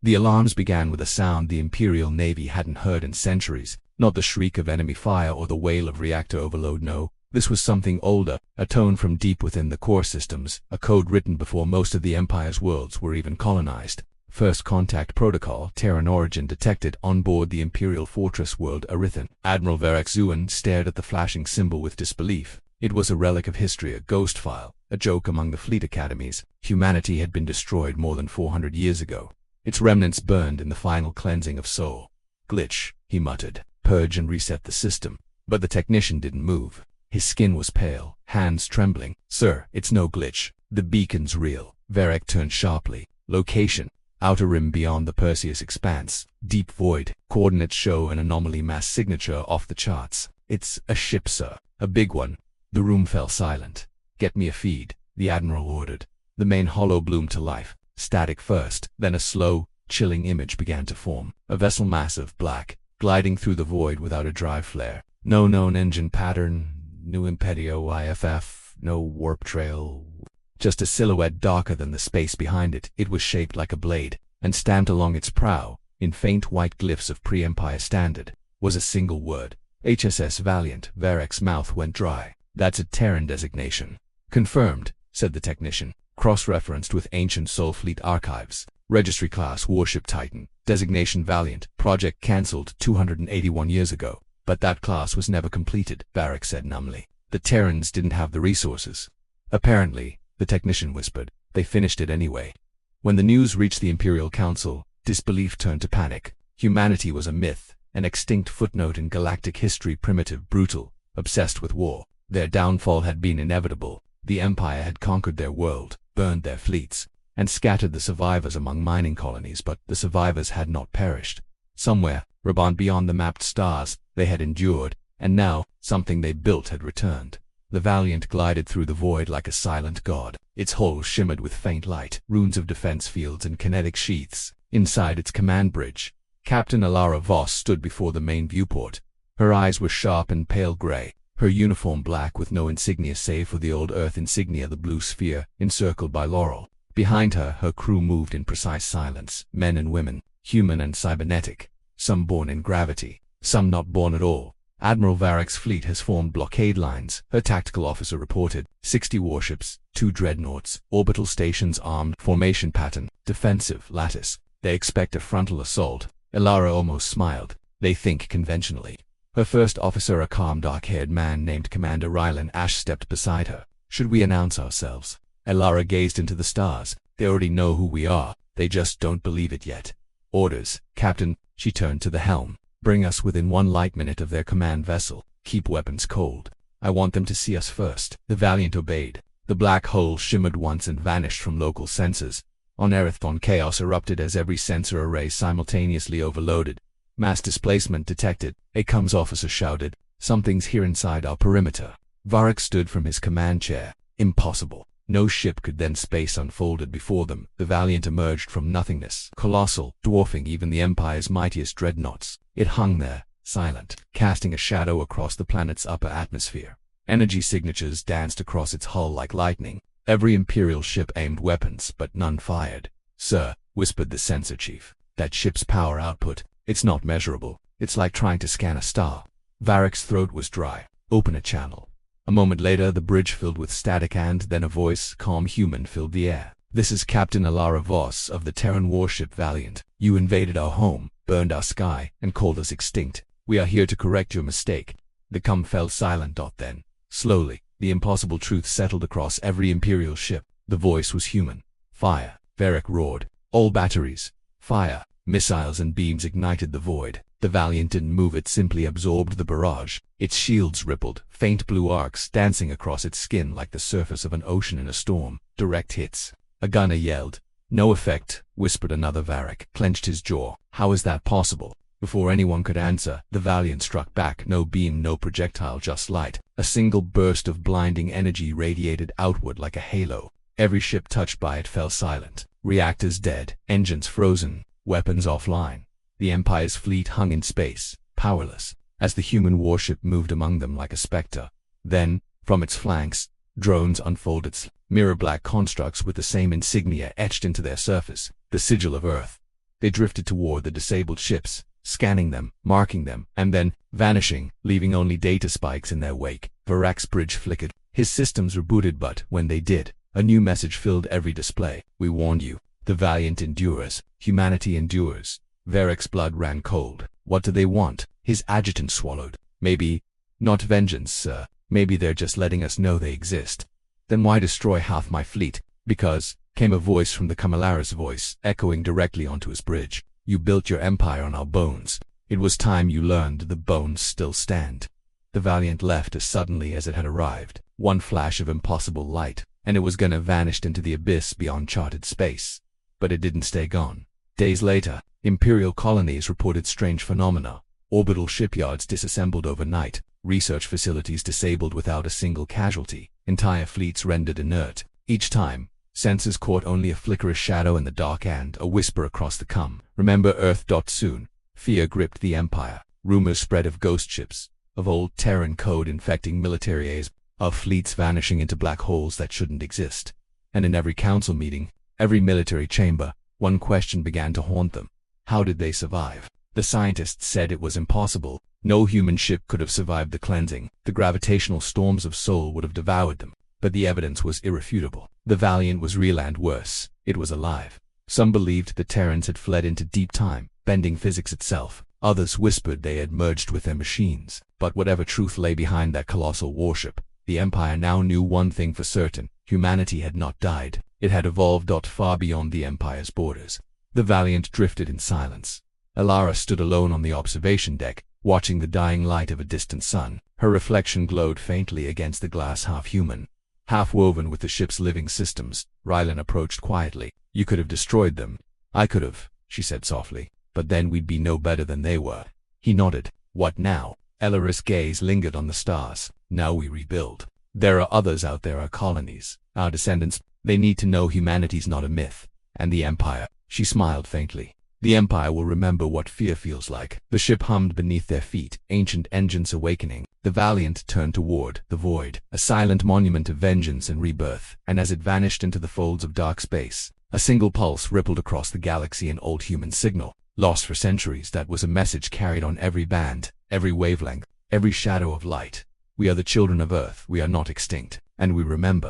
The alarms began with a sound the Imperial Navy hadn't heard in centuries, not the shriek of enemy fire or the wail of reactor overload, no. This was something older, a tone from deep within the core systems, a code written before most of the Empire's worlds were even colonized. First contact protocol, Terran origin detected on board the Imperial Fortress world Arithan. Admiral Varek Zuan stared at the flashing symbol with disbelief. It was a relic of history, a ghost file, a joke among the fleet academies. Humanity had been destroyed more than 400 years ago. Its remnants burned in the final cleansing of soul. Glitch, he muttered. Purge and reset the system. But the technician didn't move. His skin was pale, hands trembling. Sir, it's no glitch. The beacon's real. Varek turned sharply. Location: outer rim beyond the Perseus expanse. Deep void. Coordinates show an anomaly mass signature off the charts. It's a ship, sir. A big one. The room fell silent. Get me a feed, the Admiral ordered. The main hollow bloomed to life. Static first, then a slow, chilling image began to form. A vessel massive, black, gliding through the void without a drive flare. No known engine pattern. New Impedio IFF, no warp trail. Just a silhouette darker than the space behind it. It was shaped like a blade, and stamped along its prow, in faint white glyphs of pre-Empire standard, was a single word. HSS Valiant. Varek's mouth went dry. That's a Terran designation. Confirmed, said the technician, cross-referenced with ancient Sol Fleet archives. Registry class Warship Titan. Designation Valiant. Project cancelled 281 years ago. But that class was never completed, Varek said numbly. The Terrans didn't have the resources. Apparently, the technician whispered, they finished it anyway. When the news reached the Imperial Council, disbelief turned to panic. Humanity was a myth, an extinct footnote in galactic history, primitive, brutal, obsessed with war. Their downfall had been inevitable. The Empire had conquered their world, burned their fleets, and scattered the survivors among mining colonies, but the survivors had not perished. Somewhere, Raban beyond the mapped stars, they had endured, and now, something they built had returned. The Valiant glided through the void like a silent god. Its hull shimmered with faint light, runes of defense fields and kinetic sheaths. Inside its command bridge, Captain Alara Voss stood before the main viewport. Her eyes were sharp and pale gray, her uniform black with no insignia save for the old Earth insignia, the blue sphere, encircled by laurel. Behind her, her crew moved in precise silence, men and women, human and cybernetic, some born in gravity, some not born at all. Admiral Varek's fleet has formed blockade lines, her tactical officer reported. 60 warships, 2 dreadnoughts, orbital stations armed, formation pattern, defensive, lattice. They expect a frontal assault. Elara almost smiled. They think conventionally. Her first officer, a calm dark-haired man named Commander Rylan Ash, stepped beside her. Should we announce ourselves? Elara gazed into the stars. They already know who we are. They just don't believe it yet. Orders, Captain. She turned to the helm. Bring us within 1 light minute of their command vessel. Keep weapons cold. I want them to see us first. The Valiant obeyed. The black hole shimmered once and vanished from local sensors. On Erithon, chaos erupted as every sensor array simultaneously overloaded. Mass displacement detected. A comms officer shouted, "Something's here inside our perimeter." Varek stood from his command chair. Impossible. No ship could then. Space unfolded before them. The Valiant emerged from nothingness, colossal, dwarfing even the Empire's mightiest dreadnoughts. It hung there, silent, casting a shadow across the planet's upper atmosphere. Energy signatures danced across its hull like lightning. Every Imperial ship aimed weapons, but none fired. "Sir," whispered the sensor chief, "that ship's power output, it's not measurable. It's like trying to scan a star." Varek's throat was dry. "Open a channel." A moment later, the bridge filled with static, and then a voice, calm human, filled the air. "This is Captain Alara Voss of the Terran warship Valiant. You invaded our home, burned our sky, and called us extinct. We are here to correct your mistake." The comm fell silent. Then, slowly, the impossible truth settled across every Imperial ship. The voice was human. "Fire!" Varek roared. "All batteries! Fire!" Missiles and beams ignited the void. The Valiant didn't move, it simply absorbed the barrage. Its shields rippled, faint blue arcs dancing across its skin like the surface of an ocean in a storm. Direct hits. A gunner yelled. "No effect," whispered another. Varek clenched his jaw. "How is that possible?" Before anyone could answer, the Valiant struck back. No beam, no projectile, just light. A single burst of blinding energy radiated outward like a halo. Every ship touched by it fell silent. Reactors dead, engines frozen, weapons offline. The Empire's fleet hung in space, powerless, as the human warship moved among them like a specter. Then, from its flanks, drones unfolded, mirror-black constructs with the same insignia etched into their surface, the sigil of Earth. They drifted toward the disabled ships, scanning them, marking them, and then vanishing, leaving only data spikes in their wake. Varak's bridge flickered. His systems rebooted, but when they did, a new message filled every display. We warned you. The Valiant endures. Humanity endures. Varak's blood ran cold. What do they want? His adjutant swallowed. Maybe not vengeance, sir. Maybe they're just letting us know they exist. Then why destroy half my fleet? Because, came a voice from the Kamilara's voice, echoing directly onto his bridge. You built your empire on our bones. It was time you learned the bones still stand. The Valiant left as suddenly as it had arrived. One flash of impossible light, and it was gonna vanish into the abyss beyond charted space. But it didn't stay gone. Days later, Imperial colonies reported strange phenomena. Orbital shipyards disassembled overnight, research facilities disabled without a single casualty, entire fleets rendered inert. Each time, sensors caught only a flickerish shadow in the dark and a whisper across the com. Remember Earth. Soon, fear gripped the Empire. Rumors spread of ghost ships, of old Terran code infecting military A's, of fleets vanishing into black holes that shouldn't exist. And in every council meeting, every military chamber, one question began to haunt them. How did they survive? The scientists said it was impossible. No human ship could have survived the cleansing. The gravitational storms of Sol would have devoured them. But the evidence was irrefutable. The Valiant was real and worse. It was alive. Some believed the Terrans had fled into deep time, bending physics itself. Others whispered they had merged with their machines. But whatever truth lay behind that colossal warship, the Empire now knew one thing for certain. Humanity had not died. It had evolved far beyond the Empire's borders. The Valiant drifted in silence. Alara stood alone on the observation deck, watching the dying light of a distant sun. Her reflection glowed faintly against the glass, half-human, half-woven with the ship's living systems. Rylan approached quietly. You could have destroyed them. I could have, she said softly. But then we'd be no better than they were. He nodded. What now? Elara's gaze lingered on the stars. Now we rebuild. There are others out there, our colonies, our descendants. They need to know humanity's not a myth. And the Empire. She smiled faintly. The Empire will remember what fear feels like. The ship hummed beneath their feet, ancient engines awakening. The Valiant turned toward the void, a silent monument of vengeance and rebirth. And as it vanished into the folds of dark space, a single pulse rippled across the galaxy, an old human signal. Lost for centuries, that was a message carried on every band, every wavelength, every shadow of light. We are the children of Earth. We are not extinct. And we remember.